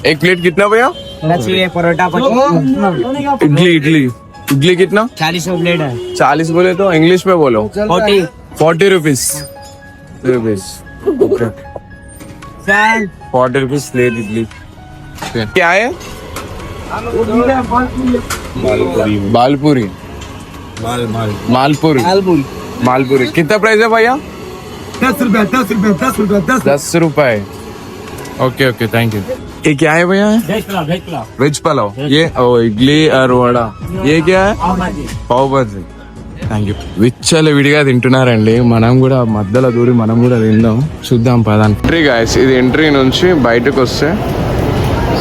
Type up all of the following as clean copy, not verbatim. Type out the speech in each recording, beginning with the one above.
एक प्लेट कितना भैया? परोठा इडली इडली इडली कितना? 40 प्लेट है. 40 बोले तो इंग्लिश में बोलो. 40 रुपीज. 40 rupees plate idli. क्या है? मालपुरी. मालपुरी कितना प्राइस है भैया? 10 रुपए. Okay okay thank you. ये क्या है भैया? वेज पुलाव. ये इडली और वड़ा. ये क्या है? पाव भाजी. Thank you. విచ్చలు విడిగా తింటున్నారండి. మనం కూడా మధ్యలో దూరి మనం కూడా తిందాం. చూద్దాం పదాన్ని. ఎంట్రీ గాయస్, ఇది ఎంట్రీ నుంచి బయటకు వస్తే,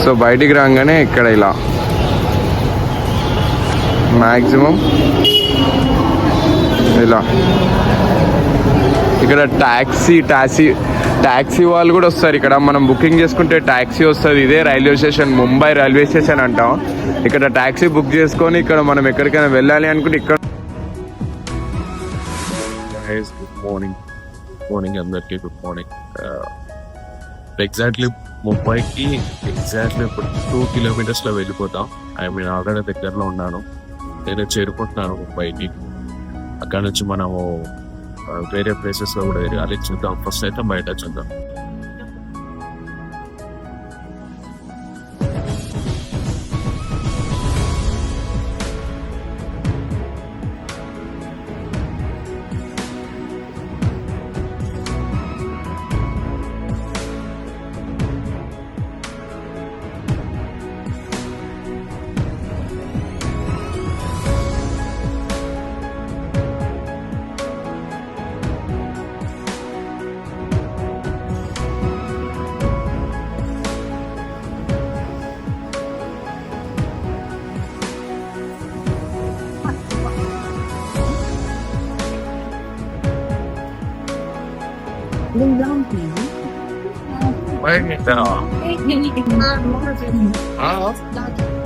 సో బయటికి రాగానే ఇక్కడ ఇలా మ్యాక్సిమం ఇలా ఇక్కడ టాక్సీ వాళ్ళు కూడా వస్తారు. ఇక్కడ మనం బుకింగ్ చేసుకుంటే టాక్సీ వస్తుంది. ఇదే railway station, Mumbai railway station అంటాం. ఇక్కడ టాక్సీ బుక్ చేసుకొని ఇక్కడ మనం ఎక్కడికైనా వెళ్ళాలి అనుకుంటే ఇక్కడ. గుడ్ మార్నింగ్ అందరికీ. Good morning. ఎగ్జాక్ట్లీ ముంబైకి ఎగ్జాక్ట్లీ ఇప్పుడు 2 కిలోమీటర్స్లో వెళ్ళిపోతాం. నేను ఆల్రెడీ దగ్గరలో ఉన్నాను. నేను చేరుకుంటున్నాను ముంబైకి. అక్కడ నుంచి మనము వేరే ప్లేసెస్లో కూడా తిరగాలి. చూద్దాం. ఫస్ట్ అయితే బయట చూద్దాం.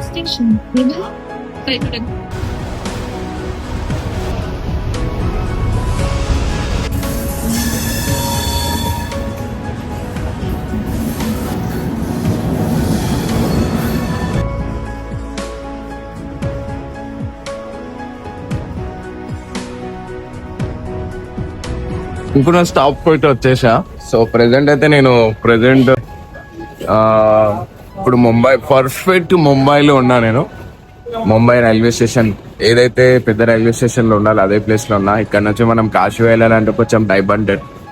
Station. ఇంకొక స్టాప్ పోయితే వచ్చేసా. సో ప్రెసెంట్ అయితే నేను ఇప్పుడు పర్ఫెక్ట్ ముంబైలో ఉన్నా. నేను ముంబై రైల్వే స్టేషన్, ఏదైతే పెద్ద రైల్వే స్టేషన్ లో ఉండాలి అదే ప్లేస్ లో ఉన్నా. ఇక్కడ నుంచి మనం కాశీ వెళ్ళాలంటే కొంచెం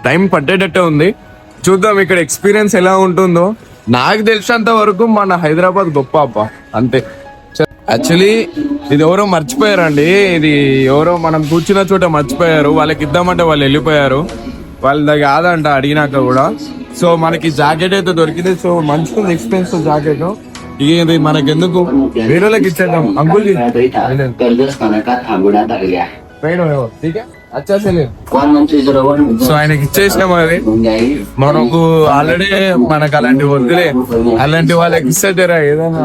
టైం పట్టేటట్టే ఉంది. చూద్దాం ఇక్కడ ఎక్స్పీరియన్స్ ఎలా ఉంటుందో. నాకు తెలిసినంత వరకు మన హైదరాబాద్ గొప్ప అబ్బ అంతే. యాక్చువల్లీ ఇది ఎవరో మర్చిపోయారండి. ఇది ఎవరో మనం కూర్చున్న చోట మర్చిపోయారు. వాళ్ళకి ఇద్దామంటే వాళ్ళు వెళ్ళిపోయారు. వాళ్ళ దగ్గర కాదంట అడిగినాక కూడా. సో మనకి జాకెట్ అయితే దొరికింది. సో మంచిగా ఎక్స్పెన్సివ్ జాకెట్. ఇది మనకెందుకు, వేరే వాళ్ళకి ఇచ్చేద్దాం. అంకుల్ సో ఆయనకి ఇచ్చేసినాం. అది మనకు ఆల్రెడీ మనకు అలాంటి వద్దులే. అలాంటి వాళ్ళకి ఇచ్చేటారా ఏదైనా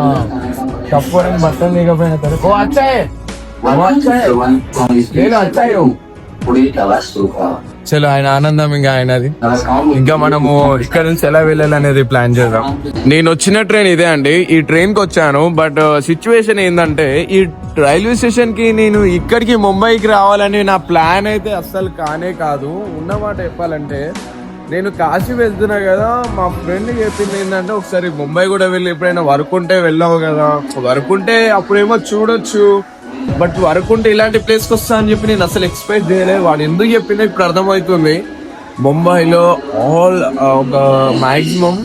తప్పని బట్టలు లేకపోయినా సరే. ఓ అచ్చాయే చలో, ఆయన ఆనందం ఇంకా ఆయనది. ఇంకా మనము ఇక్కడ నుంచి ఎలా వెళ్ళాలనేది ప్లాన్ చేద్దాం. నేను వచ్చిన ట్రైన్ ఇదే అండి. ఈ ట్రైన్ కి వచ్చాను. బట్ సిచ్యువేషన్ ఏంటంటే, ఈ రైల్వే స్టేషన్ కి నేను ఇక్కడికి ముంబైకి రావాలని నా ప్లాన్ అయితే అస్సలు కానే కాదు. ఉన్నమాట చెప్పాలంటే, నేను కాశీ వెళ్తున్నా కదా. మా ఫ్రెండ్ చెప్పింది ఏంటంటే, ఒకసారి ముంబై కూడా వెళ్ళి ఎప్పుడైనా వర్క్ ఉంటే వెళ్ళావు కదా, వర్క్ ఉంటే అప్పుడేమో చూడొచ్చు. బట్ వర్క్ ఉంటే ఇలాంటి ప్లేస్కి వస్తా అని చెప్పి నేను అసలు ఎక్స్పెక్ట్ చేయలేదు. వాడు ఎందుకు చెప్పినా ఇప్పుడు అర్థమవుతుంది. ముంబైలో ఒక మాక్సిమం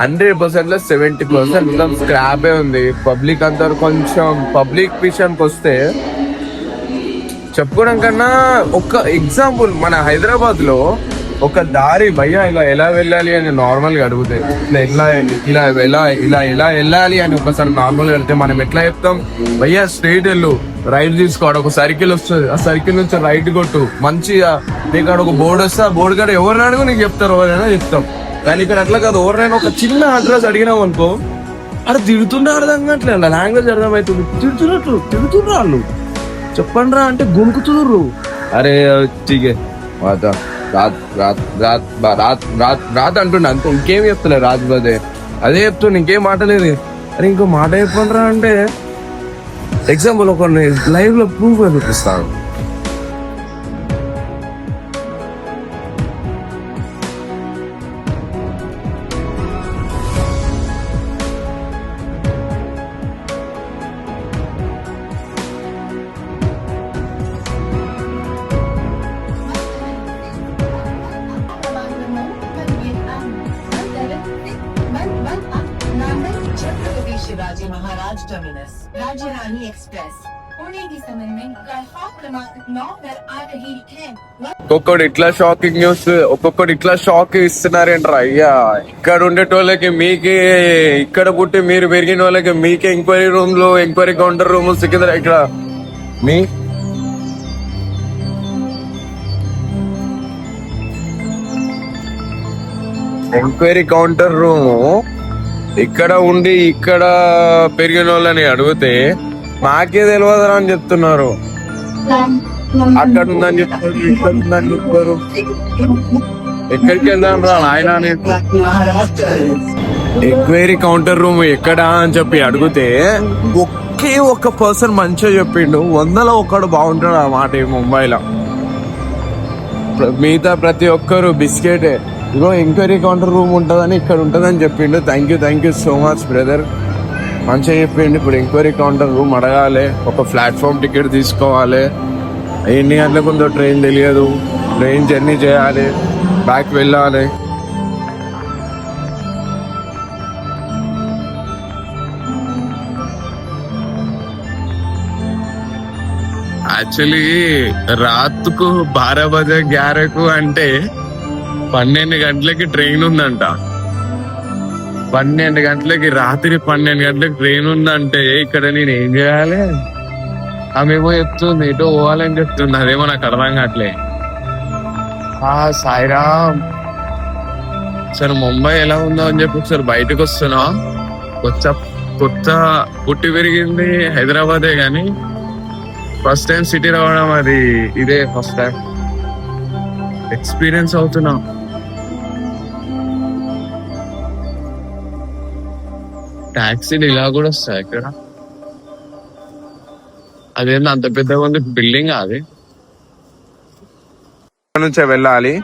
100% 70% స్క్రాపే ఉంది. పబ్లిక్ అంతా కొంచెం పబ్లిక్ విషయానికి వస్తే చెప్పుకోవడం కన్నా, ఒక ఎగ్జాంపుల్ మన హైదరాబాద్ లో ఒక దారి భయ్యా ఇలా ఎలా వెళ్ళాలి అని నార్మల్ గా అడుగుతాయి. ఇలా వెళ్ళాలి అని ఒకసారి నార్మల్ గా వెళ్తే మనం ఎట్లా చెప్తాం? భయ్యా స్ట్రైట్ వెళ్ళు, రైట్ తీసుకోవడం, ఒక సర్కిల్ వస్తుంది, ఆ సర్కిల్ నుంచి రైట్ కొట్టు, మంచిగా నీకు ఒక బోర్డు వస్తే ఆ బోర్డు కాడ ఎవరిని అడుగు నీకు చెప్తారు, ఎవరైనా చెప్తాం. కానీ ఇక్కడ అట్లా కాదు. ఎవరైనా ఒక చిన్న అడ్రస్ అడిగినాం అనుకో, అక్కడ తిడుతున్నా అర్థం కావట్లే, లాంగ్వేజ్ అర్థమవుతుంది. తిడుతున్నారు వాళ్ళు. చెప్పండి రా అంటే గుణుకుతుర్రు. అరే ఠీకే రాత్ రాత్ రాత్ రాత్ రాత్ రాత్ రాత్ అంటుండే అంతే, ఇంకేం చెప్తలే. రాత్ బదే అదే చెప్తున్నా, ఇంకేం మాట లేదు. అరే ఇంకో మాట చెప్పండిరా అంటే ఎగ్జాంపుల్ ఒక లైవ్ లో ప్రూఫ్ చూపిస్తాను. शिवाजी महाराज टर्मिनस राज्य रानी एक्सप्रेस पुणे की समय में प्लेटफॉर्म क्रमांक 9 पर आ रही है। ఒక్కొక్కటి ఇట్లా షాకింగ్ న్యూస్, ఒక్కొక్కటి ఇట్లా షాక్ ఇస్తున్నారేంట్రా అయ్యా. ఇక్కడ ఉండేటోళ్ళకి మీకే, ఇక్కడ పుట్టి మీరు పెరిగిన వాళ్ళకి మీకే ఎంక్వైరీ రూమ్ లో, ఎంక్వైరీ కౌంటర్ రూమ్ సికింద్ర ఇక్కడ మీ ఎంక్వైరీ కౌంటర్ రూమ్ ఇక్కడ ఉండి ఇక్కడ పెరిగిన వాళ్ళని అడిగితే మాకే తెలియదు అని చెప్తున్నారు. అక్కడ ఉందని చెప్తారు, ఇక్కడ ఉందని చెప్తారు. ఎక్కడికి వెళ్దాం రా ఆయన. ఎంక్వైరీ కౌంటర్ రూమ్ ఎక్కడా అని చెప్పి అడిగితే ఒకే ఒక్క పర్సన్ మంచిగా చెప్పిండు, 100లో ఒక్కడు బాగుంటాడు అన్నమాట ఈ ముంబైలో. మిగతా ప్రతి ఒక్కరు బిస్కెటే. ఇగో ఎంక్వైరీ కౌంటర్ రూమ్ ఉంటుందని ఇక్కడ ఉంటుందని చెప్పిండు. Thank you so much brother, మంచిగా చెప్పిండు. ఇప్పుడు ఎంక్వైరీ కౌంటర్ రూమ్ అడగాలి, ఒక ప్లాట్ఫామ్ టికెట్ తీసుకోవాలి, ఎన్ని గంటలకు ఉందో ట్రైన్ తెలియదు, ట్రైన్ జర్నీ చేయాలి, బ్యాక్ వెళ్ళాలి. యాక్చువల్లీ రాత్కు 12 బజే 11కు అంటే 12 గంటలకి ట్రైన్ ఉందంట. 12 గంటలకి, రాత్రి 12 గంటలకి ట్రైన్ ఉందంటే ఇక్కడ నేను ఏం చేయాలి? ఆమెమో చెప్తుంది ఇటో పోవాలని చెప్తుంది, అదేమో నాకు అర్థం కావట్లే. సాయిరామ్, సరే ముంబై ఎలా ఉందో అని చెప్పి ఒకసారి బయటకు వస్తున్నా. కొత్త పుట్టి పెరిగింది హైదరాబాదే కానీ ఫస్ట్ టైం సిటీ రావడం, అది ఇదే ఫస్ట్ టైం ఎక్స్పీరియన్స్ అవుతున్నా. టాక్సీలు ఇలా కూడా వస్తాయి ఇక్కడ. అదేంటి అంత పెద్దగా ఉంది బిల్డింగ్? అది నుంచే వెళ్ళాలి.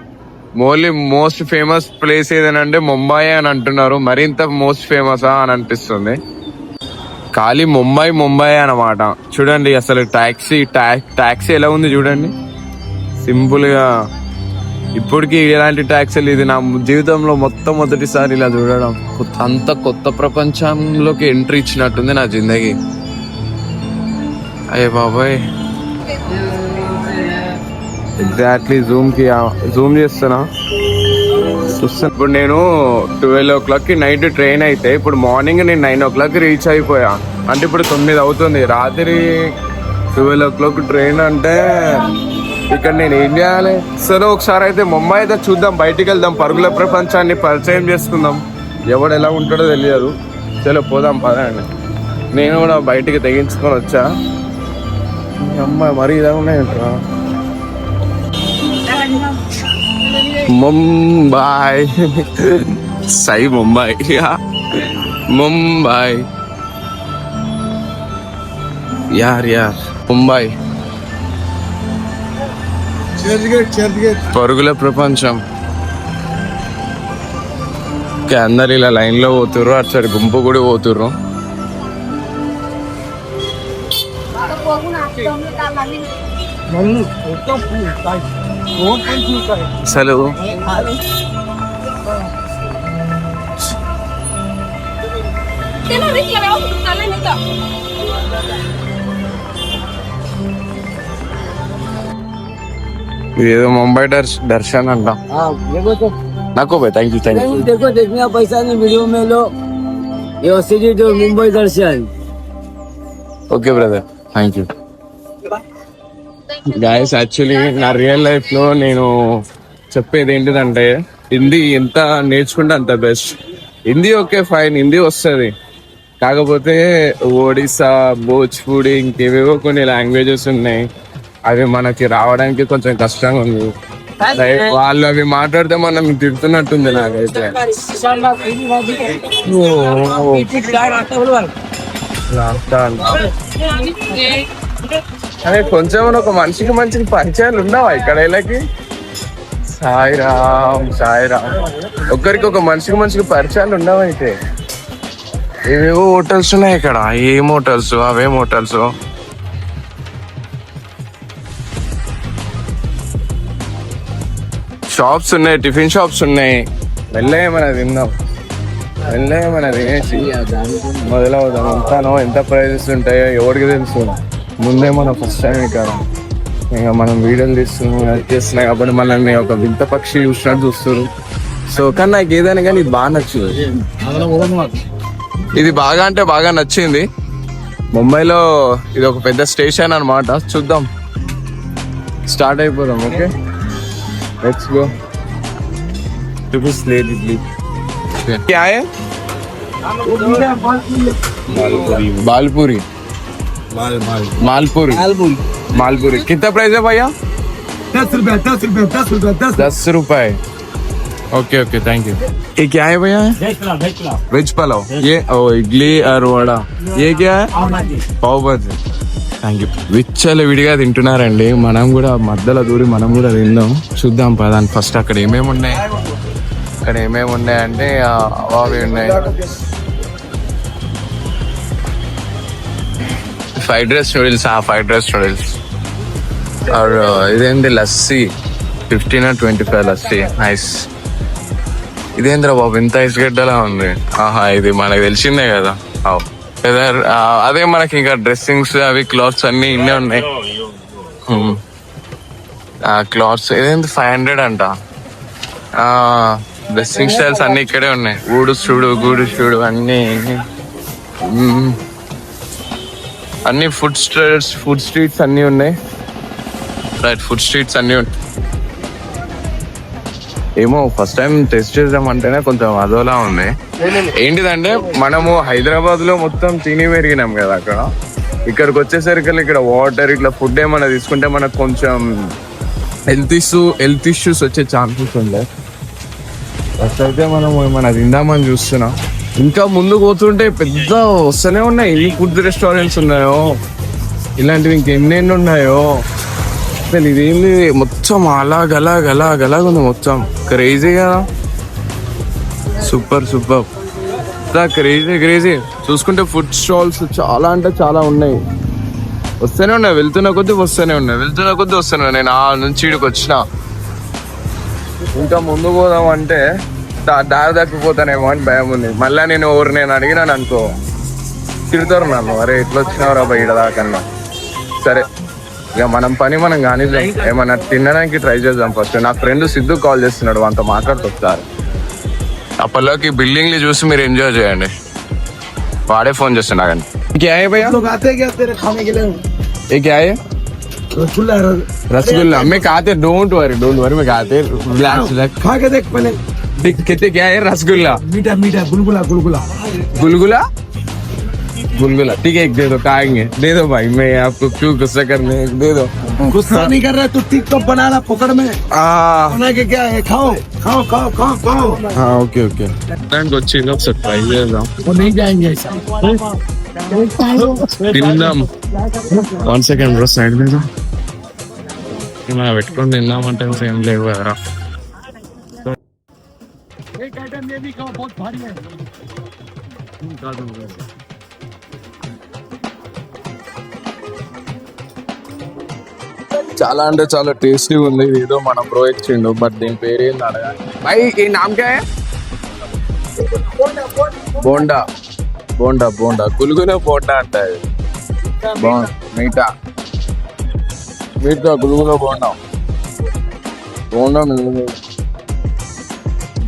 మోస్ట్ ఫేమస్ ప్లేస్ ఏదనంటే ముంబై అని అంటున్నారు. మరింత మోస్ట్ ఫేమసా అని అనిపిస్తుంది. ఖాళీ ముంబై అన్నమాట. చూడండి అసలు టాక్సీ ఎలా ఉంది చూడండి, సింపుల్ గా. ఇప్పటికి ఇలాంటి ట్యాక్సీలు ఇది నా జీవితంలో మొదటిసారి ఇలా చూడడం. అంత కొత్త ప్రపంచంలోకి ఎంట్రీ ఇచ్చినట్టుంది నా జిందగీ. అయ్యే బాబాయ్, ఎగ్జాక్ట్లీ జూమ్ చేస్తున్నా. ఇప్పుడు నేను 12 o'clock నైట్ ట్రైన్ అయితే ఇప్పుడు మార్నింగ్ నేను 9 o'clock రీచ్ అయిపోయా. అంటే ఇప్పుడు 9 అవుతుంది. రాత్రి 12 o'clock ట్రైన్ అంటే ఇక్కడ నేను ఏం చేయాలి? సరే ఒకసారి అయితే ముంబై అయితే చూద్దాం, బయటికి వెళ్దాం, పరుగుల ప్రపంచాన్ని పరిచయం చేసుకుందాం. ఎవడు ఎలా ఉంటాడో తెలియదు. చలో పోదాం పదండి. నేను కూడా బయటికి తెగించుకొని వచ్చా. అమ్మాయి మరీ ఇలా ఉన్నాయంటారా. ముంబై సై ముంబై యార్ ముంబై పరుగుల ప్రపంచం. అందరు ఇలా లైన్ లో పోతుర్రు, అటు సైడ్ గుంపు కూడా పోతుర్రు. అసలు ఏదో ముంబై దర్శన్ అంట. నాకు థ్యాంక్ యూ. देखो देखने पैसा नहीं वीडियो में लो, ये सिटी टू मुंबई दर्शन. Okay brother, thank you. Guys actually నా రియల్ లైఫ్ లో నేను చెప్పేది ఏంటిదంటే, హిందీ ఎంత నేర్చుకుంటే అంత best. Hindi okay fine, Hindi వస్తుంది. కాకపోతే ఒడిస్సా, భోజ్పూరి, ఇంకేవేవో కొన్ని లాంగ్వేజెస్ ఉన్నాయి, అవి మనకి రావడానికి కొంచెం కష్టంగా ఉంది. వాళ్ళు అవి మాట్లాడితే మనం తిడుతున్నట్టుంది నాకైతే. అదే కొంచెం ఒక మనిషికి మంచికి పరిచయాలు ఉండవా ఇక్కడ వీళ్ళకి? సాయిరామ్ సాయిరామ్. ఒక్కరికి ఒక మనిషికి పరిచయాలు ఉండవు అయితే. ఏవేవో హోటల్స్ ఉన్నాయి ఇక్కడ, ఏం హోటల్స్ అవేం హోటల్స్. షాప్స్ ఉన్నాయి, టిఫిన్ షాప్స్ ఉన్నాయి. వెళ్ళేమన్నా తిందాం, వెళ్ళేమన్నా తినేసి మొదలవుదాం. ఉంటానో ఎంత ప్రైజెస్ ఉంటాయో ఎవరికి తెలుసు. ముందే మనం ఫస్ట్ టైం ఇక్కడ ఇంకా మనం వీడియోలు చేస్తున్నాయి కాబట్టి మనల్ని ఒక వింత పక్షి చూసినట్టు చూస్తారు. సో కానీ నాకు ఏదైనా కానీ ఇది బాగా నచ్చింది. ఇది బాగా అంటే బాగా నచ్చింది. ముంబైలో ఇది ఒక పెద్ద స్టేషన్ అన్నమాట. చూద్దాం, స్టార్ట్ అయిపోదాం. Okay, let's go. क्या है? मालपुरी. मालपुरी कितना प्राइस है भैया? 10 रुपए. Okay okay, thank you. ये क्या है भैया? वेज पुलाव. ये इडली और वड़ा. ये क्या है? पाव भाजी. Thank you. విచ్చలు విడిగా తింటున్నారండి. మనం కూడా మధ్యలో దూరి మనం కూడా తిందాం. చూద్దాం పదాన్ని. ఫస్ట్ అక్కడ ఏమేమి ఉన్నాయి, ఇక్కడ ఏమేమి ఉన్నాయంటే అవి ఉన్నాయి. Fried rice noodles. Fried rice noodles. ఇదేంటి లస్సీ 15 or 25 లస్సీ. నైస్. ఇదేంద్రా బాబు ఇంత ఐస్ గడ్డలా ఉంది. ఇది మనకు తెలిసిందే కదా. అదే మనకి ఇంకా డ్రెస్సింగ్స్ అవి క్లాత్స్ అన్ని ఇన్నే ఉన్నాయి. క్లాత్స్ ఇదేంటి 500 అంట. డ్రెస్సింగ్ స్టైల్స్ అన్ని ఇక్కడే ఉన్నాయి. గూడు చూడు అన్ని ఫుడ్ స్ట్రీట్స్ అన్ని ఉన్నాయి. రైట్, ఫుడ్ స్ట్రీట్స్ అన్ని ఉన్నాయి. ఏమో ఫస్ట్ టైం టెస్ట్ చేద్దామంటేనే కొంచెం అదోలా ఉంది. ఏంటిదంటే మనము హైదరాబాద్ లో మొత్తం తిని పెరిగినాం కదా అక్కడ. ఇక్కడికి వచ్చేసరికి ఇక్కడ వాటర్ ఇట్లా ఫుడ్ ఏమైనా తీసుకుంటే మనకు కొంచెం హెల్త్ ఇష్యూస్ వచ్చే ఛాన్సెస్ ఉండే. ఫస్ట్ అయితే మనం ఏమైనా తిందామని చూస్తున్నాం. ఇంకా ముందు పోతుంటే పెద్ద వస్తూనే ఉన్నాయి. ఈ ఫుడ్ రెస్టారెంట్స్ ఉన్నాయో, ఇలాంటివి ఇంకెన్నెన్ని ఉన్నాయో అసలు. ఇదేంది మొత్తం అలాగలా ఉంది మొత్తం. క్రేజీ కదా, సూపర్ క్రేజీ. చూసుకుంటే ఫుడ్ స్టాల్స్ చాలా అంటే చాలా ఉన్నాయి. వస్తూనే ఉన్నాయి, వెళ్తున్న కొద్దీ వస్తూనే ఉన్నాయి. నేను ఆ నుంచి ఇక్కడికి వచ్చిన. ఇంకా ముందు పోదాం అంటే దారి తప్పిపోతానేమో అని భయం ఉంది. మళ్ళీ నేను అడిగినాను అనుకో, తిడతారు నన్ను. అరే ఎట్లా వచ్చినావురా బయట దాకన్నా. సరే ఇక మనం పని మనం కానీ ఏమన్నా తినడానికి ట్రై చేద్దాం ఫస్ట్. నా ఫ్రెండ్ సిద్ధు కాల్ చేస్తున్నాడు, అంత మాట్లాడుతూ వస్తారు. అప్పట్లోకి బిల్డింగ్లు చూసి మీరు ఎంజాయ్ చేయండి. వాడే ఫోన్ చేస్తున్నా కానీ. रसगुल्ला मैं खाते. डोंट वरी मैं खाते. खा के देख पहले कितने क्या है. रसगुल्ला मीठा गुलगुला. ठीक है, एक दे दो. खाएंगे, दे दो भाई. मैं आपको क्यों गुस्सा करने, दे दो. गुस्सा नहीं कर रहा तो टिकटॉक बनाना पकड़ में बना के क्या है. खाओ. हाँ ओके. వచ్చి సర్ప్రైజ్ చేద్దాం. नहीं जाएंगे ऐसा. తిందాం. 1 second బ్రో, సైడ్ మీద మనం పెట్టుకొని తిందామంటే ఏం లేవు కదరా. చాలా అంటే చాలా టేస్టీగా ఉంది. ఏదో మన బ్రో ఇచ్చిండు, బట్ దీని పేరు ఏంది అడగాలి. భాయ్ ఈ నామ్ క్యా హై? బోండా. గుల్గునే బోండా అంటారు. బాగుంది. మీఠా గుల్గులో బోండా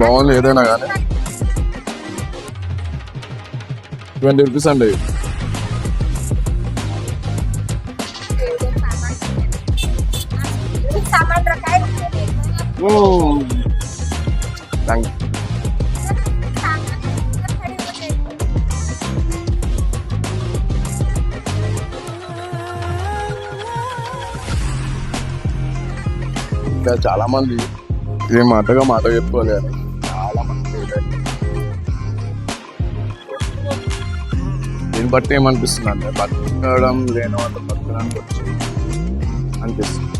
బాగుంది. ఏదైనా కానీ 20 రూపీస్ అండి. ఇంకా చాలా మంది ఇదే మాట చెప్పుకోవాలి అని చాలా మంది దీన్ని బట్టి ఏమనిపిస్తుంది అంటే బతకడం లేని వాళ్ళు బతకడానికి వచ్చి అనిపిస్తుంది.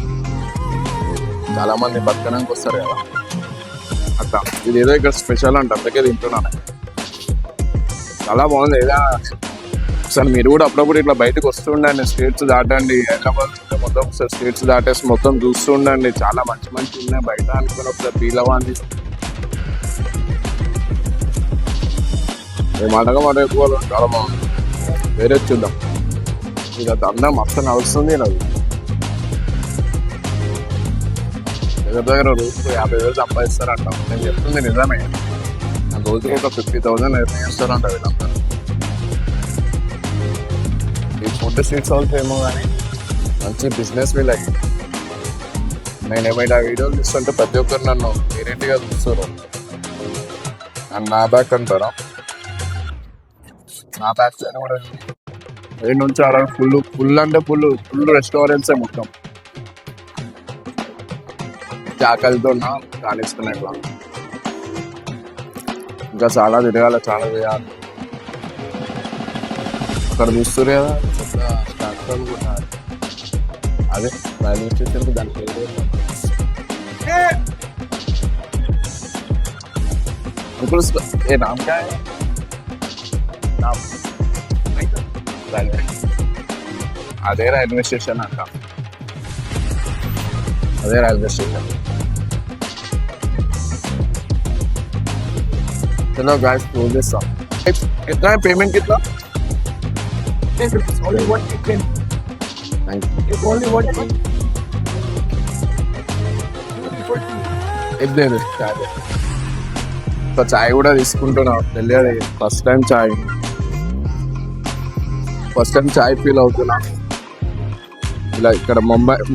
చాలా మంది బతకడానికి వస్తారు కదా అట్లా. ఇది ఏదో ఇక్కడ స్పెషల్ అంటే అందుకే తింటున్నాను. చాలా బాగుంది. ఏదో అసలు మీరు కూడా అప్పుడప్పుడు ఇట్లా బయటకు వస్తూ ఉండండి, స్టేట్స్ దాటండి. హైదరాబాద్ మొత్తం ఒకసారి స్టేట్స్ దాటేసి మొత్తం చూస్తూ ఉండండి. చాలా మంచి మంచి ఉన్నాయి బయట అనుకుని ఒకసారి ఫీల్ అవ్వండి. మాట ఎక్కువ చాలా బాగుంది. వేరే చూద్దాం. ఇక దండం అసలు నడుస్తుంది నాకు. దగ్గర రోజుకు 50,000 సంపాదిస్తారంట. నేను చెప్తుంది నిజమే. నా రోజుకు ఒక 50,000 ఎర్న్ చేస్తారంట వీళ్ళందరూ. ఈ ఫుడ్ స్ట్రీట్స్ వాళ్ళతో ఏమో కానీ మంచి బిజినెస్ వీళ్ళకి. నేను ఏమైనా వీడియోలు చూస్తుంటే ప్రతి ఒక్కరు నన్ను వేరేంటిగా చూస్తారు. నన్ను నా బ్యాక్ అంటారా? నా బ్యాక్ సైడ్ కూడా ఏడు నుంచి ఆడ ఫుల్ అంటే ఫుల్ రెస్టారెంట్సే మొత్తం. చాకలితో కానిస్తున్నాయి. ఇంకా చాలా తిరగాలి, చాలా చేయాలి. అక్కడ చూస్తారు కదా స్టార్ట్ కూడా అదే రైల్వే స్టేషన్కి దాని పేరు ఇప్పుడు ఏ నామకాయ అదే రైల్వే స్టేషన్ అంట. అదే రైల్వే స్టేషన్. चलो गाइस क्लोज दिस ऑफ. कितना है पेमेंट कितना? Only one chicken. Thank you. Only one chicken. ఇద్దరు చాయ్ కూడా తీసుకుంటున్నావు తెలియదు. ఫస్ట్ టైం చాయ్ ఫీల్ అవుతున్నా. ఇలా ఇక్కడ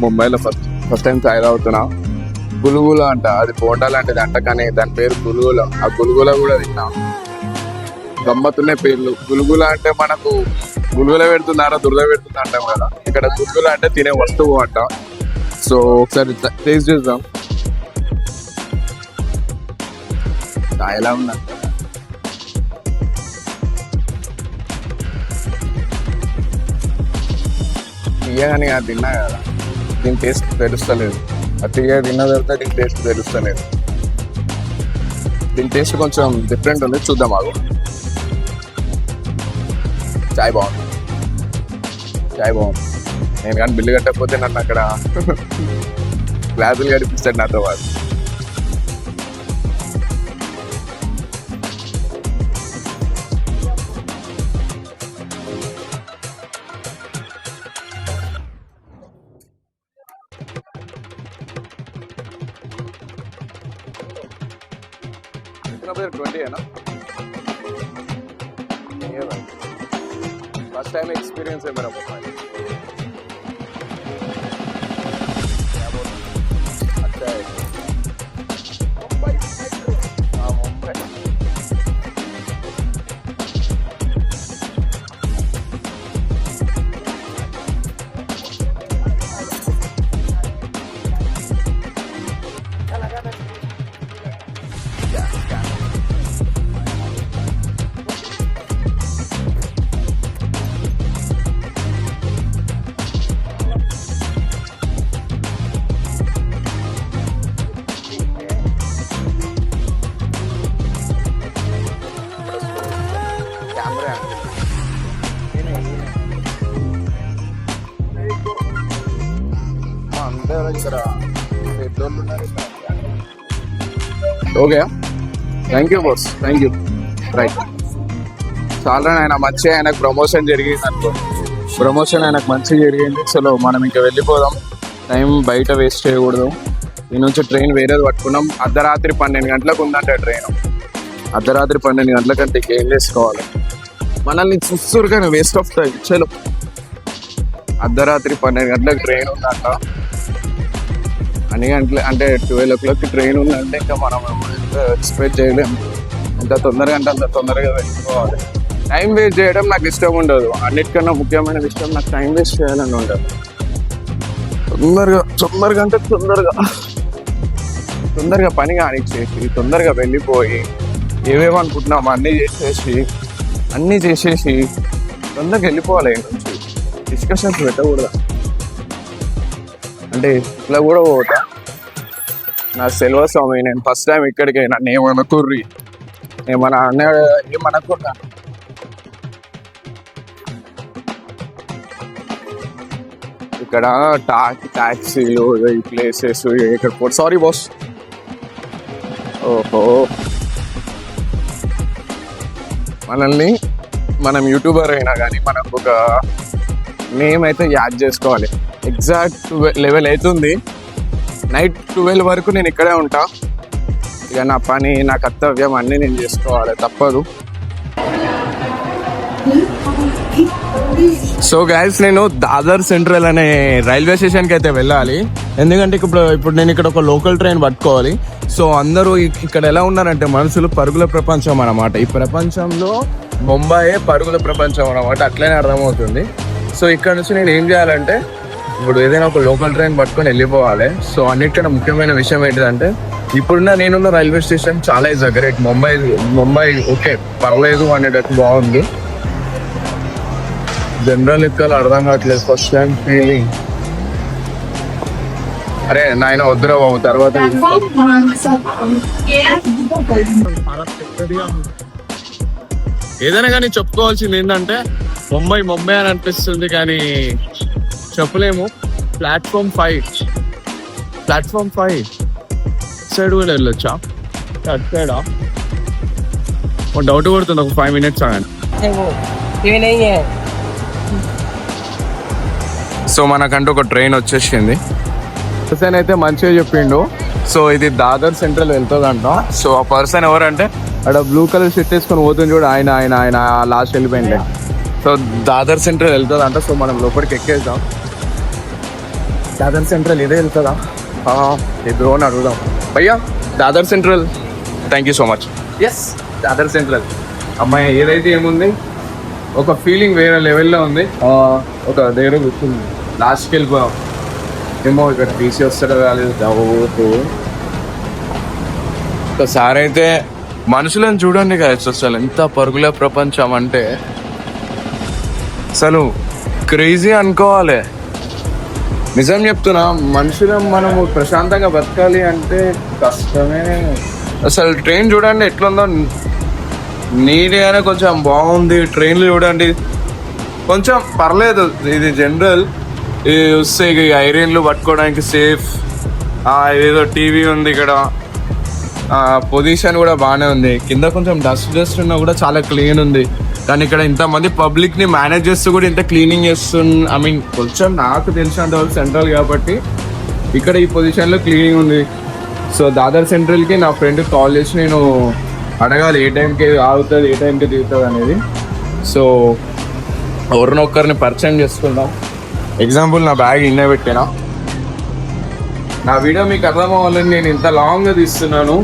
ముంబైలో ఫస్ట్ టైం చాయ్ తాగుతున్నా. గులుగుల అంట, అది బోండా లాంటిది అంట కానీ దాని పేరు గులుగుల. ఆ గులుగుల కూడా తిన్నా. గమ్మత్తునే పేర్లు. గులుగుల అంటే మనకు గులుగుల పెడుతున్నారా దురద పెడుతుందా అంటాం కదా, ఇక్కడ గులుగుల అంటే తినే వస్తువు అంట. సో ఒకసారి టేస్ట్ చేద్దాం. ఎలా ఉందంట తీయగాని అది తిన్నా కదా, దీని టేస్ట్ తెలుస్తలేదు. అది తీయ తిన్న తర్వాత దీని టేస్ట్ తెలుస్తలేదు. దీని టేస్ట్ కొంచెం డిఫరెంట్ ఉంది, చూద్దాం ఆగు. చాయ్ బాగుంది. నేను కానీ బిల్లు కట్టకపోతే నన్ను అక్కడ గ్లాసులు గడిపిస్తాడు నాతో వాళ్ళు. कितना 20 है ना? ये भाई फर्स्ट टाइम एक्सपीरियंस है मेरा मोबाइल. क्या बोलूं, अच्छा है. मुंबई. हाँ Mumbai. Okay, thank you boss, thank you. Right, చాలా ఆయన మంచి, ఆయనకు ప్రమోషన్ జరిగింది అనుకో. ప్రమోషన్ ఆయనకు మంచిగా జరిగింది. సో మనం ఇంకా వెళ్ళిపోదాం, టైం బయట వేస్ట్ చేయకూడదు. ఈ నుంచి ట్రైన్ వేరేది పట్టుకున్నాం. అర్ధరాత్రి 12 గంటలకు ఉందంటే ట్రైన్. అర్ధరాత్రి 12 గంటలకంటే ఏం చేసుకోవాలి? మనల్ని చూస్తారు కానీ వేస్ట్ ఆఫ్ టైం. చలో, అర్ధరాత్రి 12 గంటలకు ట్రైన్ ఉందంట. అన్ని గంటలు అంటే 12 o'clock ట్రైన్ ఉందంటే ఇంకా మనం ఎక్స్పెక్ట్ చేయలేము. ఎంత తొందరగా అంటే అంత తొందరగా వెళ్ళిపోవాలి. టైం వేస్ట్ చేయడం నాకు ఇష్టం ఉండదు. అన్నిటికన్నా ముఖ్యమైన విషయం నాకు టైం వేస్ట్ చేయాలని ఉండదు. తొందరగా అంటే తొందరగా తొందరగా పని కానిచ్చేసి తొందరగా వెళ్ళిపోయి ఏవేమో అనుకుంటున్నాం అన్నీ చేసేసి తొందరగా వెళ్ళిపోవాలి నుంచి డిస్కషన్స్ పెట్టకూడదు. అంటే ఇట్లా కూడా పోతా నా సెలవు స్వామి, నేను ఫస్ట్ టైం ఇక్కడికి నన్ను ఏమనుకుర్రి ఏమనకుండా ఇక్కడ టాక్సీలు ఈ ప్లేసెస్ ఇక్కడ సారీ బాస్. ఓహో, మనం యూట్యూబర్ అయినా కానీ మనకు ఒక నేమ్ అయితే యాడ్ చేసుకోవాలి. ఎగ్జాక్ట్ 11 అవుతుంది, నైట్ 12 వరకు నేను ఇక్కడే ఉంటా. ఇక నా పని నా కర్తవ్యం అన్నీ నేను చేసుకోవాలి, తప్పదు. సో గైస్, నేను దాదర్ సెంట్రల్ అనే రైల్వే స్టేషన్కి అయితే వెళ్ళాలి. ఎందుకంటే ఇప్పుడు నేను ఇక్కడ ఒక లోకల్ ట్రైన్ పట్టుకోవాలి. సో అందరూ ఇక్కడ ఎలా ఉన్నారంటే మనుషులు పరుగుల ప్రపంచం అన్నమాట. ఈ ప్రపంచంలో ముంబైయే పరుగుల ప్రపంచం అన్నమాట, అట్లనే అర్థమవుతుంది. సో ఇక్కడ నుంచి నేను ఏం చేయాలంటే ఇప్పుడు ఏదైనా ఒక లోకల్ ట్రైన్ పట్టుకొని వెళ్ళిపోవాలి. సో అన్నిటికన్నా ముఖ్యమైన విషయం ఏంటిదంటే నేనున్న రైల్వే స్టేషన్ చాలా గ్రేట్. ముంబై ఓకే పర్లేదు అనేటట్టు బాగుంది. జనరల్ ఎక్కాలి అర్థం కావట్లేదు, ఫస్ట్ టైం ఫీలింగ్. అరే నాయన వద్దురా బాబు, తర్వాత ఏదైనా కానీ చెప్పుకోవాల్సింది ఏంటంటే ముంబై అని అనిపిస్తుంది కానీ చెప్పలేము. ప్లాట్ఫామ్ 5 సైడ్ కూడా వెళ్ళొచ్చా? అటు సైడా? డౌట్ పడుతుంది, ఒక 5 minutes ఆగండి. సో మనకంటూ ఒక ట్రైన్ వచ్చేసింది. పర్సన్ అయితే మంచిగా చెప్పిండు. సో ఇది దాదర్ సెంట్రల్ వెళ్తుందంట. సో ఆ పర్సన్ ఎవరంటే అక్కడ బ్లూ కలర్ షర్ట్ వేసుకొని పోతుంది చూడు, ఆయన లాస్ట్ వెళ్ళిపోయింది. సో దాదర్ సెంట్రల్ వెళ్తుందంట. సో మనం లోపలికి ఎక్కేద్దాం. దాదర్ సెంట్రల్ ఇదే వెళ్తుందా? ఎదురు అని అడుగుదాం. భయ్యా Dadar central, thank you so much. Yes, Dadar central. అమ్మాయి ఏదైతే ఏముంది, ఒక ఫీలింగ్ వేరే లెవెల్లో ఉంది. ఒక దగ్గర కూర్చుంది, లాస్ట్కి వెళ్ళిపోయాం. ఏమో ఇక్కడ తీసి వస్తాడో కాలేదు. ఒకసారి అయితే మనుషులను చూడండి కదా, అసలు ఎంత పరుగుల ప్రపంచం అంటే అసలు క్రేజీ అనుకోవాలి. నిజం చెప్తున్నా, మనుషులం మనము ప్రశాంతంగా బతకాలి అంటే కష్టమే. అసలు ట్రైన్ చూడండి ఎట్లుందో, నీట్గానే కొంచెం బాగుంది. ట్రైన్లు చూడండి కొంచెం పర్లేదు. ఇది జనరల్, ఇది వస్తే ఇక ఐరన్లు పట్టుకోవడానికి సేఫ్. ఏదో టీవీ ఉంది ఇక్కడ, పొజిషన్ కూడా బాగానే ఉంది. కింద కొంచెం డస్ట్ ఉన్నా కూడా చాలా క్లీన్ ఉంది. కానీ ఇక్కడ ఇంతమంది పబ్లిక్ని మేనేజ్ చేస్తూ కూడా ఇంత క్లీనింగ్ ఐ మీన్ కొంచెం నాకు తెలిసినంత వరకు సెంట్రల్ కాబట్టి ఇక్కడ ఈ పొజిషన్లో క్లీనింగ్ ఉంది. సో దాదర్ సెంట్రల్కి నా ఫ్రెండ్ కాల్ చేసి నేను అడగాలి ఏ టైంకి ఆగుతుంది, ఏ టైంకి దిగుతుంది అనేది. సో ఎవరినొక్కరిని పరిచయం చేసుకుందాం. ఎగ్జాంపుల్ నా బ్యాగ్ ఇన్నే పెట్టినా. నా వీడియో మీకు అర్థం అవ్వాలని నేను ఇంత లాంగ్గా తీస్తున్నాను.